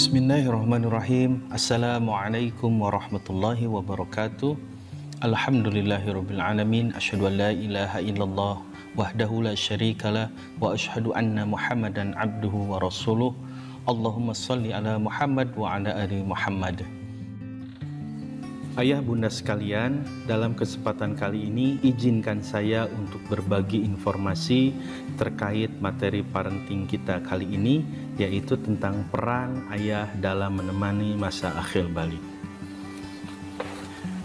Bismillahirrahmanirrahim. Assalamualaikum warahmatullahi wabarakatuh. Alhamdulillahirabbil alamin. Asyhadu an la ilaha illallah wahdahu la syarikalah wa asyhadu anna Muhammadan abduhu wa rasuluh. Allahumma shalli ala Muhammad wa ala ali Muhammad. Ayah bunda sekalian, dalam kesempatan kali ini izinkan saya untuk berbagi informasi terkait materi parenting kita kali ini, yaitu tentang peran ayah dalam menemani masa akhir balik.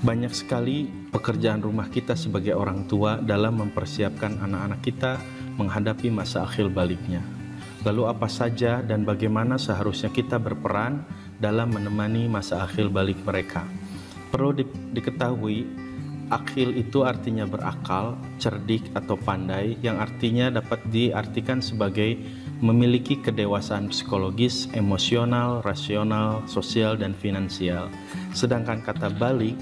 Banyak sekali pekerjaan rumah kita sebagai orang tua dalam mempersiapkan anak-anak kita menghadapi masa akhir baliknya. Lalu apa saja dan bagaimana seharusnya kita berperan dalam menemani masa akhir balik mereka? Perlu diketahui, akil itu artinya berakal, cerdik atau pandai, yang artinya dapat diartikan sebagai memiliki kedewasaan psikologis, emosional, rasional, sosial, dan finansial. Sedangkan kata balik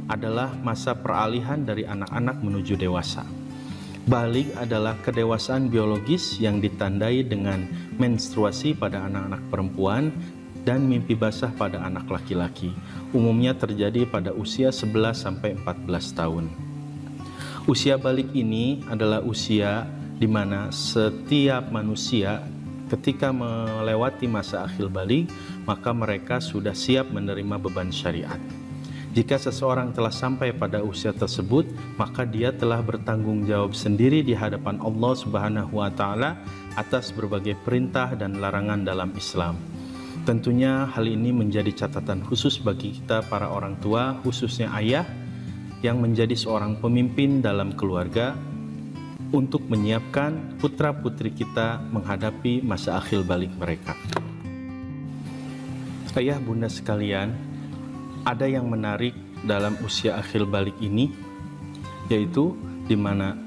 adalah masa peralihan dari anak-anak menuju dewasa. Balik adalah kedewasaan biologis yang ditandai dengan menstruasi pada anak-anak perempuan dan mimpi basah pada anak laki-laki. Umumnya terjadi pada usia 11-14 tahun. Usia balik ini adalah usia di mana setiap manusia ketika melewati masa akhir balik, maka mereka sudah siap menerima beban syariat. Jika seseorang telah sampai pada usia tersebut, maka dia telah bertanggung jawab sendiri di hadapan Allah Subhanahu wa Ta'ala atas berbagai perintah dan larangan dalam Islam. Tentunya hal ini menjadi catatan khusus bagi kita para orang tua, khususnya ayah yang menjadi seorang pemimpin dalam keluarga untuk menyiapkan putra-putri kita menghadapi masa akhir balik mereka. Ayah bunda sekalian, ada yang menarik dalam usia akhir balik ini, yaitu di mana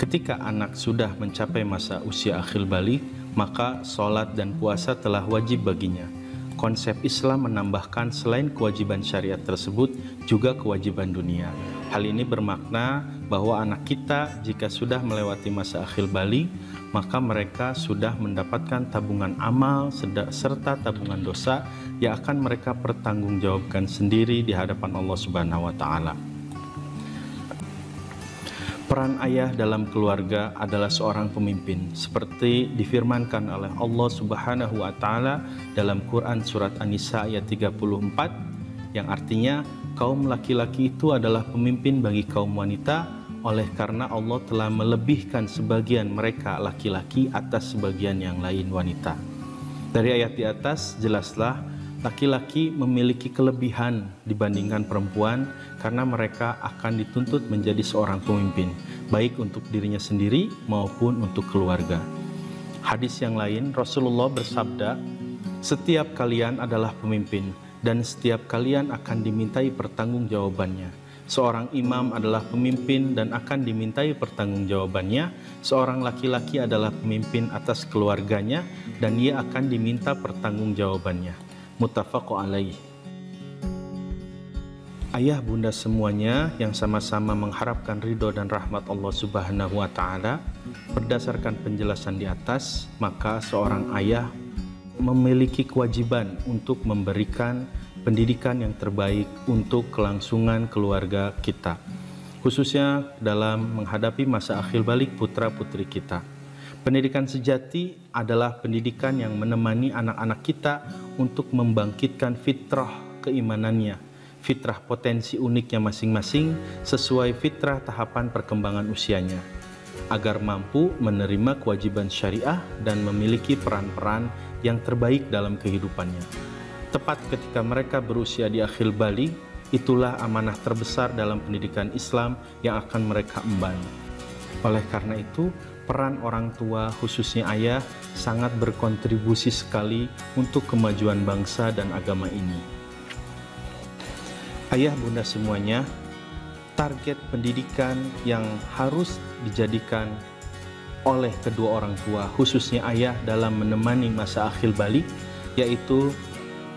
ketika anak sudah mencapai masa usia akhir balik, maka sholat dan puasa telah wajib baginya. Konsep Islam menambahkan selain kewajiban syariat tersebut juga kewajiban dunia. Hal ini bermakna bahwa anak kita jika sudah melewati masa akhir balik, maka mereka sudah mendapatkan tabungan amal serta tabungan dosa yang akan mereka pertanggungjawabkan sendiri di hadapan Allah Subhanahu wa Ta'ala. Peran ayah dalam keluarga adalah seorang pemimpin, seperti difirmankan oleh Allah Subhanahu wa Ta'ala dalam Quran surat An-Nisa ayat 34, yang artinya kaum laki-laki itu adalah pemimpin bagi kaum wanita, oleh karena Allah telah melebihkan sebagian mereka laki-laki atas sebagian yang lain wanita. Dari ayat di atas jelaslah laki-laki memiliki kelebihan dibandingkan perempuan karena mereka akan dituntut menjadi seorang pemimpin, baik untuk dirinya sendiri maupun untuk keluarga. Hadis yang lain, Rasulullah bersabda, "Setiap kalian adalah pemimpin dan setiap kalian akan dimintai pertanggungjawabannya. Seorang imam adalah pemimpin dan akan dimintai pertanggungjawabannya. Seorang laki-laki adalah pemimpin atas keluarganya dan ia akan diminta pertanggungjawabannya." Muttafaqun alaih. Ayah bunda semuanya yang sama-sama mengharapkan ridho dan rahmat Allah Subhanahu wa Ta'ala, berdasarkan penjelasan di atas, maka seorang ayah memiliki kewajiban untuk memberikan pendidikan yang terbaik untuk kelangsungan keluarga kita, khususnya dalam menghadapi masa akhir balik putra-putri kita. Pendidikan sejati adalah pendidikan yang menemani anak-anak kita untuk membangkitkan fitrah keimanannya, fitrah potensi uniknya masing-masing sesuai fitrah tahapan perkembangan usianya, agar mampu menerima kewajiban syariah dan memiliki peran-peran yang terbaik dalam kehidupannya. Tepat ketika mereka berusia di akhir balik, itulah amanah terbesar dalam pendidikan Islam yang akan mereka emban. Oleh karena itu, peran orang tua, khususnya ayah, sangat berkontribusi sekali untuk kemajuan bangsa dan agama ini. Ayah bunda semuanya, target pendidikan yang harus dijadikan oleh kedua orang tua, khususnya ayah, dalam menemani masa akhir balik, yaitu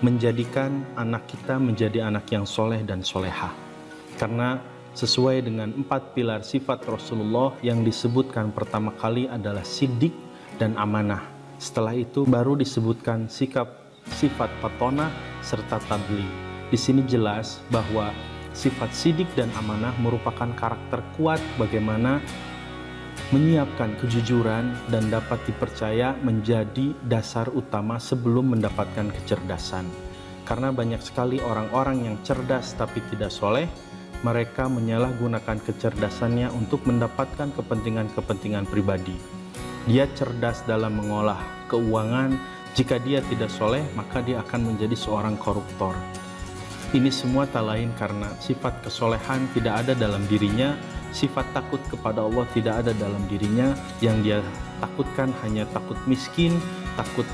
menjadikan anak kita menjadi anak yang soleh dan solehah. Karena sesuai dengan 4 pilar sifat Rasulullah yang disebutkan pertama kali adalah siddiq dan amanah. Setelah itu baru disebutkan sikap sifat patonah, serta tabligh. Di sini jelas bahwa sifat sidik dan amanah merupakan karakter kuat bagaimana menyiapkan kejujuran dan dapat dipercaya menjadi dasar utama sebelum mendapatkan kecerdasan. Karena banyak sekali orang-orang yang cerdas tapi tidak soleh, mereka menyalahgunakan kecerdasannya untuk mendapatkan kepentingan-kepentingan pribadi. Dia cerdas dalam mengolah keuangan, jika dia tidak soleh maka dia akan menjadi seorang koruptor. Ini semua tak lain karena sifat kesolehan tidak ada dalam dirinya, sifat takut kepada Allah tidak ada dalam dirinya. Yang dia takutkan hanya takut miskin, takut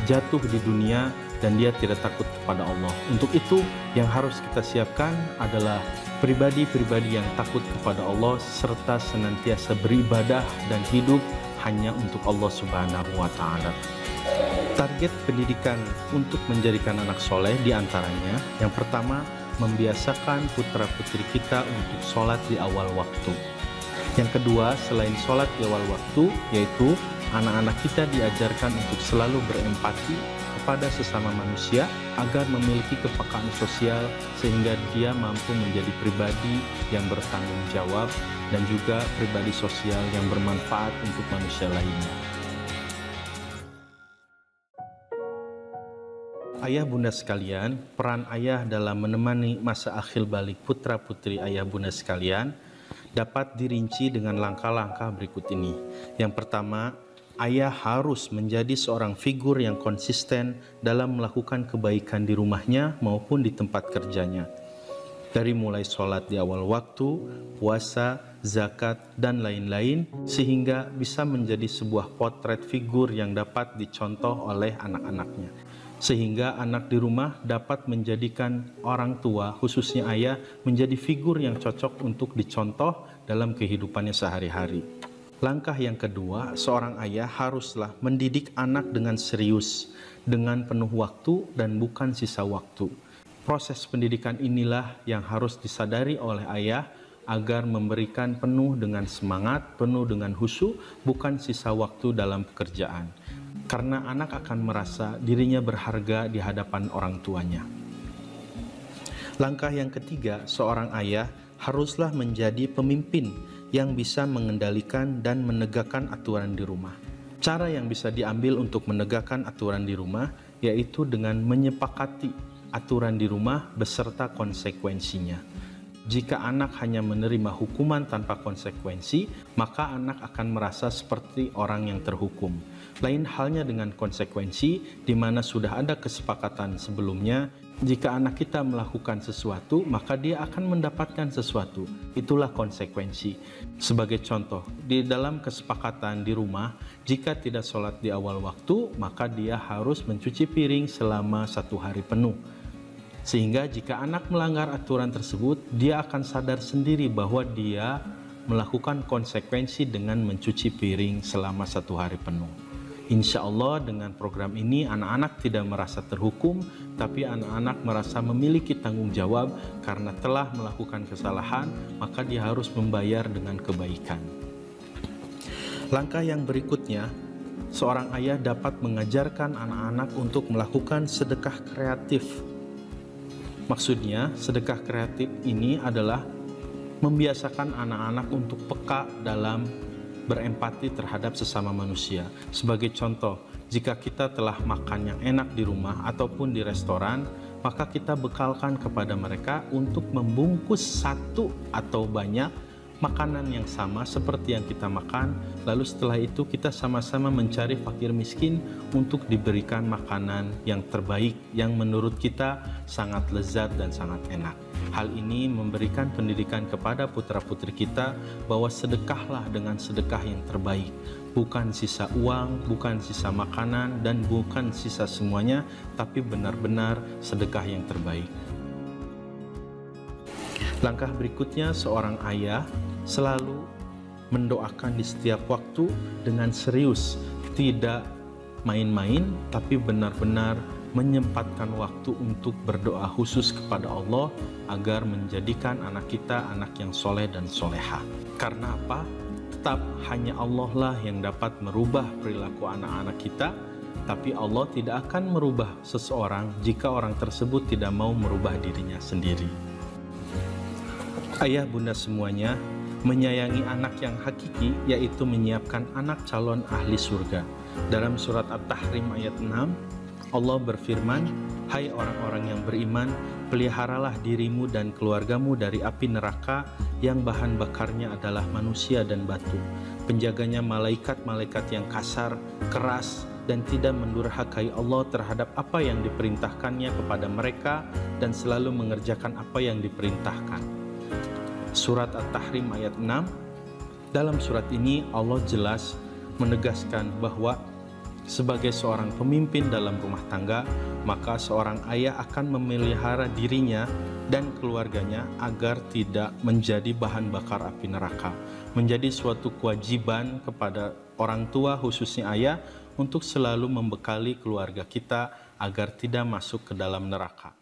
jatuh di dunia, dan dia tidak takut kepada Allah. Untuk itu yang harus kita siapkan adalah pribadi-pribadi yang takut kepada Allah serta senantiasa beribadah dan hidup hanya untuk Allah Subhanahu wa Ta'ala. Target pendidikan untuk menjadikan anak soleh diantaranya, yang pertama, membiasakan putra-putri kita untuk sholat di awal waktu. Yang kedua, selain sholat di awal waktu, yaitu anak-anak kita diajarkan untuk selalu berempati kepada sesama manusia agar memiliki kepekaan sosial sehingga dia mampu menjadi pribadi yang bertanggung jawab dan juga pribadi sosial yang bermanfaat untuk manusia lainnya. Ayah bunda sekalian, peran ayah dalam menemani masa akhir balik putra-putri ayah bunda sekalian dapat dirinci dengan langkah-langkah berikut ini. Yang pertama, ayah harus menjadi seorang figur yang konsisten dalam melakukan kebaikan di rumahnya maupun di tempat kerjanya. Dari mulai sholat di awal waktu, puasa, zakat, dan lain-lain, sehingga bisa menjadi sebuah potret figur yang dapat dicontoh oleh anak-anaknya. Sehingga anak di rumah dapat menjadikan orang tua, khususnya ayah, menjadi figur yang cocok untuk dicontoh dalam kehidupannya sehari-hari. Langkah yang kedua, seorang ayah haruslah mendidik anak dengan serius, dengan penuh waktu dan bukan sisa waktu. Proses pendidikan inilah yang harus disadari oleh ayah agar memberikan penuh dengan semangat, penuh dengan khusyuk, bukan sisa waktu dalam pekerjaan. Karena anak akan merasa dirinya berharga di hadapan orang tuanya. Langkah yang ketiga, seorang ayah haruslah menjadi pemimpin yang bisa mengendalikan dan menegakkan aturan di rumah. Cara yang bisa diambil untuk menegakkan aturan di rumah yaitu dengan menyepakati aturan di rumah beserta konsekuensinya. Jika anak hanya menerima hukuman tanpa konsekuensi, maka anak akan merasa seperti orang yang terhukum. Lain halnya dengan konsekuensi, di mana sudah ada kesepakatan sebelumnya. Jika anak kita melakukan sesuatu, maka dia akan mendapatkan sesuatu. Itulah konsekuensi. Sebagai contoh, di dalam kesepakatan di rumah, jika tidak sholat di awal waktu, maka dia harus mencuci piring selama 1 hari penuh. Sehingga jika anak melanggar aturan tersebut, dia akan sadar sendiri bahwa dia melakukan konsekuensi dengan mencuci piring selama 1 hari penuh. Insya Allah dengan program ini anak-anak tidak merasa terhukum, tapi anak-anak merasa memiliki tanggung jawab karena telah melakukan kesalahan, maka dia harus membayar dengan kebaikan. Langkah yang berikutnya, seorang ayah dapat mengajarkan anak-anak untuk melakukan sedekah kreatif. Maksudnya, sedekah kreatif ini adalah membiasakan anak-anak untuk peka dalam berempati terhadap sesama manusia. Sebagai contoh, jika kita telah makan yang enak di rumah ataupun di restoran, maka kita bekalkan kepada mereka untuk membungkus satu atau banyak makanan yang sama seperti yang kita makan, lalu setelah itu kita sama-sama mencari fakir miskin untuk diberikan makanan yang terbaik yang menurut kita sangat lezat dan sangat enak. Hal ini memberikan pendidikan kepada putra-putri kita bahwa sedekahlah dengan sedekah yang terbaik, bukan sisa uang, bukan sisa makanan, dan bukan sisa semuanya, tapi benar-benar sedekah yang terbaik. Langkah berikutnya, seorang ayah selalu mendoakan di setiap waktu dengan serius, tidak main-main, tapi benar-benar menyempatkan waktu untuk berdoa khusus kepada Allah agar menjadikan anak kita anak yang soleh dan soleha. Karena apa? Tetap hanya Allah lah yang dapat merubah perilaku anak-anak kita, Tapi Allah tidak akan merubah seseorang jika orang tersebut tidak mau merubah dirinya sendiri. Ayah bunda semuanya, menyayangi anak yang hakiki yaitu menyiapkan anak calon ahli surga. Dalam surat At-Tahrim ayat 6, Allah berfirman, "Hai orang-orang yang beriman, peliharalah dirimu dan keluargamu dari api neraka yang bahan bakarnya adalah manusia dan batu. Penjaganya malaikat-malaikat yang kasar, keras, dan tidak mendurhakai Allah terhadap apa yang diperintahkannya kepada mereka dan selalu mengerjakan apa yang diperintahkan." Surat At-Tahrim ayat 6. Dalam surat ini Allah jelas menegaskan bahwa sebagai seorang pemimpin dalam rumah tangga, maka seorang ayah akan memelihara dirinya dan keluarganya agar tidak menjadi bahan bakar api neraka. Menjadi suatu kewajiban kepada orang tua, khususnya ayah, untuk selalu membekali keluarga kita agar tidak masuk ke dalam neraka.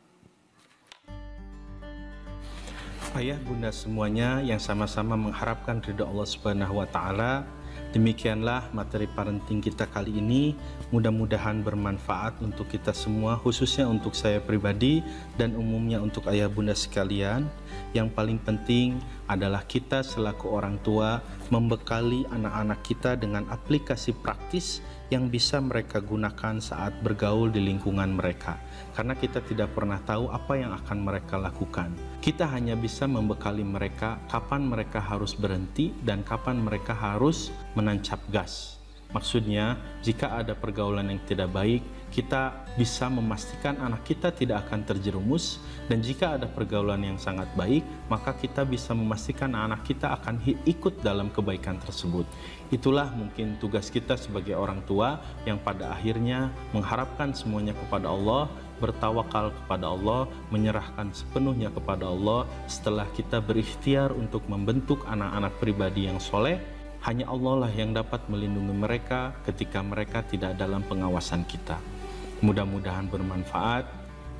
Ayah bunda semuanya yang sama-sama mengharapkan ridha Allah Subhanahu wa taala, demikianlah materi parenting kita kali ini. Mudah-mudahan bermanfaat untuk kita semua, khususnya untuk saya pribadi dan umumnya untuk ayah bunda sekalian. Yang paling penting adalah kita selaku orang tua membekali anak-anak kita dengan aplikasi praktis yang bisa mereka gunakan saat bergaul di lingkungan mereka. Karena kita tidak pernah tahu apa yang akan mereka lakukan. Kita hanya bisa membekali mereka kapan mereka harus berhenti dan kapan mereka harus menancap gas. Maksudnya, jika ada pergaulan yang tidak baik, kita bisa memastikan anak kita tidak akan terjerumus, dan jika ada pergaulan yang sangat baik, maka kita bisa memastikan anak kita akan ikut dalam kebaikan tersebut. Itulah mungkin tugas kita sebagai orang tua yang pada akhirnya mengharapkan semuanya kepada Allah, bertawakal kepada Allah, menyerahkan sepenuhnya kepada Allah setelah kita berikhtiar untuk membentuk anak-anak pribadi yang soleh. Hanya Allah lah yang dapat melindungi mereka ketika mereka tidak dalam pengawasan kita. Mudah-mudahan bermanfaat.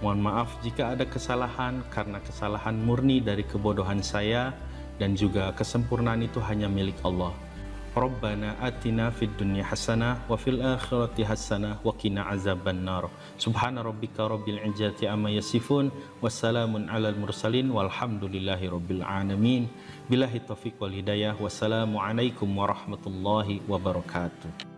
Mohon maaf jika ada kesalahan, karena kesalahan murni dari kebodohan saya, dan juga kesempurnaan itu hanya milik Allah. Rabbana atina fid dunya hasanah wa fil akhirati hasanah wa qina azabannar. Subhana rabbika rabbil izzati amma yasifun, wassalamun alal mursalin, walhamdulillahi rabbil alamin. Billahi taufiq wal hidayah. Wassalamu alaikum warahmatullahi wabarakatuh.